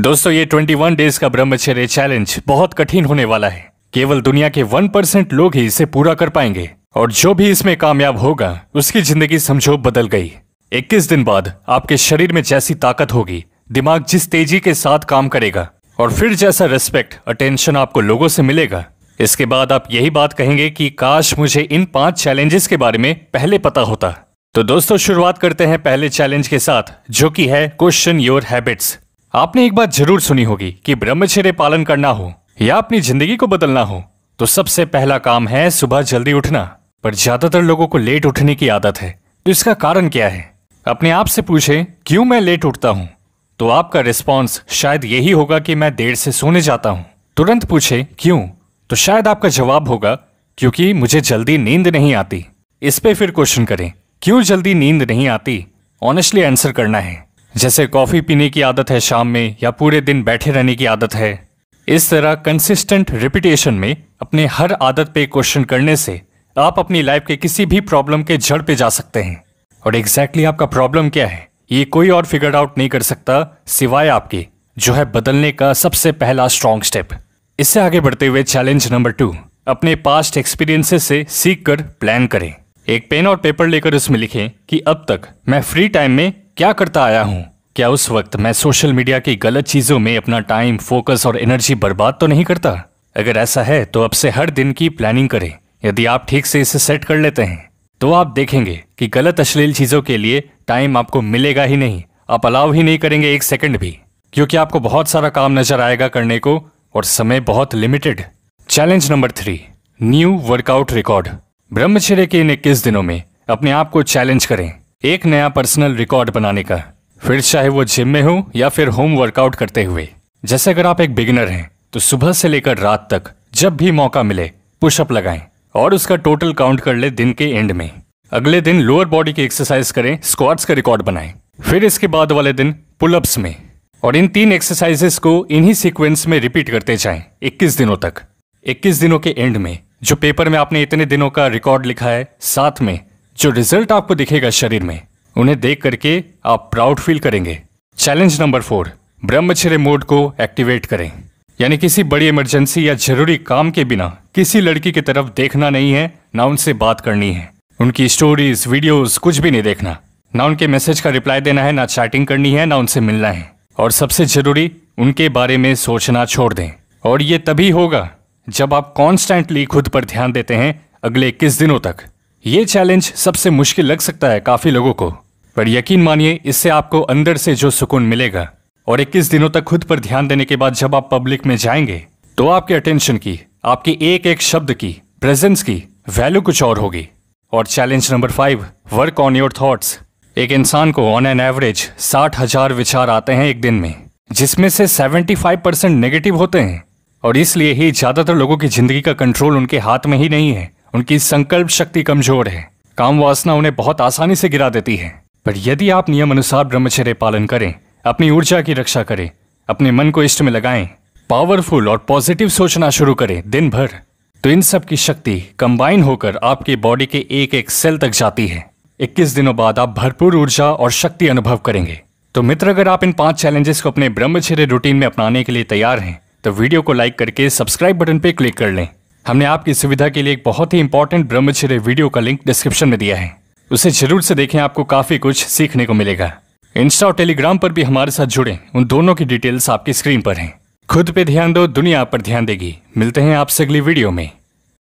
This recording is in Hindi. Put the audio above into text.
दोस्तों ये 21 डेज का ब्रह्मचर्य चैलेंज बहुत कठिन होने वाला है। केवल दुनिया के 1% लोग ही इसे पूरा कर पाएंगे और जो भी इसमें कामयाब होगा उसकी जिंदगी समझो बदल गई। 21 दिन बाद आपके शरीर में जैसी ताकत होगी, दिमाग जिस तेजी के साथ काम करेगा और फिर जैसा रिस्पेक्ट अटेंशन आपको लोगों से मिलेगा, इसके बाद आप यही बात कहेंगे कि काश मुझे इन 5 चैलेंजेस के बारे में पहले पता होता। तो दोस्तों शुरुआत करते हैं पहले चैलेंज के साथ, जो कि है क्वेश्चन योर हैबिट्स। आपने एक बात जरूर सुनी होगी कि ब्रह्मचर्य पालन करना हो या अपनी जिंदगी को बदलना हो तो सबसे पहला काम है सुबह जल्दी उठना। पर ज्यादातर लोगों को लेट उठने की आदत है, तो इसका कारण क्या है? अपने आप से पूछें क्यों मैं लेट उठता हूं, तो आपका रिस्पॉन्स शायद यही होगा कि मैं देर से सोने जाता हूं। तुरंत पूछें क्यों, तो शायद आपका जवाब होगा क्योंकि मुझे जल्दी नींद नहीं आती। इस पे फिर क्वेश्चन करें क्यों जल्दी नींद नहीं आती, ऑनेस्टली आंसर करना है। जैसे कॉफी पीने की आदत है शाम में, या पूरे दिन बैठे रहने की आदत है। इस तरह कंसिस्टेंट रिपीटेशन में अपने हर आदत पे क्वेश्चन करने से आप अपनी लाइफ के किसी भी प्रॉब्लम के जड़ पे जा सकते हैं। और एग्जैक्टली आपका प्रॉब्लम क्या है ये कोई और फिगर आउट नहीं कर सकता सिवाय आपके, जो है बदलने का सबसे पहला स्ट्रॉन्ग स्टेप। इससे आगे बढ़ते हुए चैलेंज नंबर 2, अपने पास्ट एक्सपीरियंसेस से सीख कर प्लान करें। एक पेन और पेपर लेकर उसमें लिखें कि अब तक मैं फ्री टाइम में क्या करता आया हूं। क्या उस वक्त मैं सोशल मीडिया की गलत चीजों में अपना टाइम, फोकस और एनर्जी बर्बाद तो नहीं करता? अगर ऐसा है तो अब से हर दिन की प्लानिंग करें। यदि आप ठीक से इसे सेट कर लेते हैं तो आप देखेंगे कि गलत अश्लील चीजों के लिए टाइम आपको मिलेगा ही नहीं, आप अलाउ ही नहीं करेंगे 1 सेकंड भी, क्योंकि आपको बहुत सारा काम नजर आएगा करने को और समय बहुत limited. Challenge number 3, new workout record. ब्रह्मचर्य के इन 21 दिनों में अपने आप को चैलेंज करें एक नया पर्सनल रिकॉर्ड बनाने का, फिर चाहे वो जिम में हो या फिर होम वर्कआउट करते हुए। जैसे अगर आप एक बिगिनर हैं तो सुबह से लेकर रात तक जब भी मौका मिले पुशअप लगाएं और उसका टोटल काउंट कर ले दिन के एंड में। अगले दिन लोअर बॉडी की एक्सरसाइज करें, स्क्वाट्स का रिकॉर्ड बनाएं, फिर इसके बाद वाले दिन पुलअप्स में। और इन 3 एक्सरसाइजेस को इन्हीं सीक्वेंस में रिपीट करते जाएं 21 दिनों तक। 21 दिनों के एंड में जो पेपर में आपने इतने दिनों का रिकॉर्ड लिखा है, साथ में जो रिजल्ट आपको दिखेगा शरीर में, उन्हें देख करके आप प्राउड फील करेंगे। चैलेंज नंबर 4, ब्रह्मचर्य मोड को एक्टिवेट करें। यानी किसी बड़ी इमरजेंसी या जरूरी काम के बिना किसी लड़की की तरफ देखना नहीं है, ना उनसे बात करनी है, उनकी स्टोरीज, वीडियोस कुछ भी नहीं देखना, ना उनके मैसेज का रिप्लाई देना है, ना चैटिंग करनी है, ना उनसे मिलना है। और सबसे जरूरी, उनके बारे में सोचना छोड़ दें। और ये तभी होगा जब आप कॉन्स्टेंटली खुद पर ध्यान देते हैं अगले 21 दिनों तक। ये चैलेंज सबसे मुश्किल लग सकता है काफी लोगों को, पर यकीन मानिए इससे आपको अंदर से जो सुकून मिलेगा और 21 दिनों तक खुद पर ध्यान देने के बाद जब आप पब्लिक में जाएंगे तो आपके अटेंशन की, आपकी एक एक शब्द की, प्रेजेंस की वैल्यू कुछ और होगी। और challenge number 5, work on your thoughts. एक इंसान को ऑन एन एवरेज 60,000 विचार आते हैं एक दिन में, जिसमें से 75% नेगेटिव होते हैं। और इसलिए ही ज्यादातर लोगों की जिंदगी का कंट्रोल उनके हाथ में ही नहीं है। उनकी संकल्प शक्ति कमजोर है, काम वासना उन्हें बहुत आसानी से गिरा देती है। पर यदि आप नियम अनुसार ब्रह्मचर्य पालन करें, अपनी ऊर्जा की रक्षा करें, अपने मन को इष्ट में लगाएं, पावरफुल और पॉजिटिव सोचना शुरू करें दिन भर, तो इन सब की शक्ति कंबाइन होकर आपकी बॉडी के एक एक सेल तक जाती है। 21 दिनों बाद आप भरपूर ऊर्जा और शक्ति अनुभव करेंगे। तो मित्र, अगर आप इन 5 चैलेंजेस को अपने ब्रह्मचर्य रूटीन में अपनाने के लिए तैयार हैं तो वीडियो को लाइक करके सब्सक्राइब बटन पे क्लिक कर लें। हमने आपकी सुविधा के लिए एक बहुत ही इंपॉर्टेंट ब्रह्मचर्य वीडियो का लिंक डिस्क्रिप्शन में दिया है, उसे जरूर से देखें, आपको काफी कुछ सीखने को मिलेगा। इंस्टा और टेलीग्राम पर भी हमारे साथ जुड़े, उन दोनों की डिटेल्स आपकी स्क्रीन पर हैं। खुद पे ध्यान दो, दुनिया आप पर ध्यान देगी। मिलते हैं आपसे अगली वीडियो में।